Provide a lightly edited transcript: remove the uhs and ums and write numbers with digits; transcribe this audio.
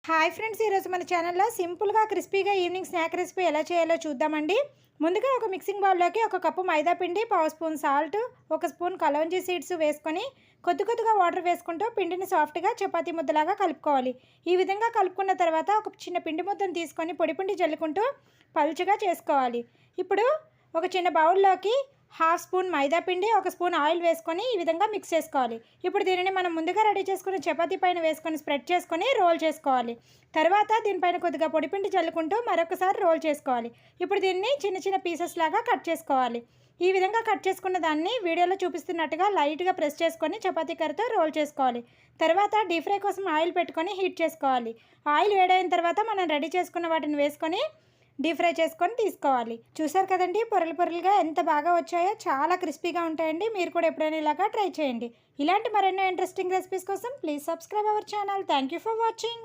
Hi friends, ఈరోజు మన ఛానల్లో సింపుల్గా క్రిస్పీగా ఈవినింగ్ స్నాక్ రెసిపీ ఎలా చేయాలో చూద్దామండి. ముందుగా ఒక మిక్సింగ్ బౌల్లోకి ఒక కప్పు మైదా పిండి, పావు స్పూన్ సాల్ట్, ఒక స్పూన్ కలౌంజీ సీడ్స్ వేసుకొని కొద్దిగా వాటర్ వేసుకుంటూ పిండిని సాఫ్ట్గా చపాతీ ముద్దలాగా కలుపుకోవాలి. ఈ విధంగా కలుపుకున్న తర్వాత ఒక చిన్న పిండి ముద్దను తీసుకొని పొడి జల్లుకుంటూ పలుచగా చేసుకోవాలి. ఇప్పుడు ఒక చిన్న బౌల్లోకి హాఫ్ స్పూన్ మైదా పిండి, ఒక స్పూన్ ఆయిల్ వేసుకొని ఈ విధంగా మిక్స్ చేసుకోవాలి. ఇప్పుడు దీనిని మనం ముందుగా రెడీ చేసుకున్న చపాతీ పైన వేసుకొని స్ప్రెడ్ చేసుకొని రోల్ చేసుకోవాలి. తర్వాత దీనిపైన కొద్దిగా పొడిపిండి చల్లుకుంటూ మరొకసారి రోల్ చేసుకోవాలి. ఇప్పుడు దీన్ని చిన్న పీసెస్ లాగా కట్ చేసుకోవాలి. ఈ విధంగా కట్ చేసుకున్న దాన్ని వీడియోలో చూపిస్తున్నట్టుగా లైట్గా ప్రెస్ చేసుకొని చపాతీ కర్రతో రోల్ చేసుకోవాలి. తర్వాత డీప్ ఫ్రై కోసం ఆయిల్ పెట్టుకొని హీట్ చేసుకోవాలి. ఆయిల్ వేడైన తర్వాత మనం రెడీ చేసుకున్న వాటిని వేసుకొని డీప్ ఫ్రై చేసుకొని తీసుకోవాలి. చూసారు కదండి, పొరలుగా ఎంత బాగా వచ్చాయో. చాలా క్రిస్పీగా ఉంటాయండి. మీరు కూడా ఎప్పుడైనా ఇలాగా ట్రై చేయండి. ఇలాంటి మరెన్నో ఇంట్రెస్టింగ్ రెసిపీస్ కోసం please subscribe our channel. Thank you for watching.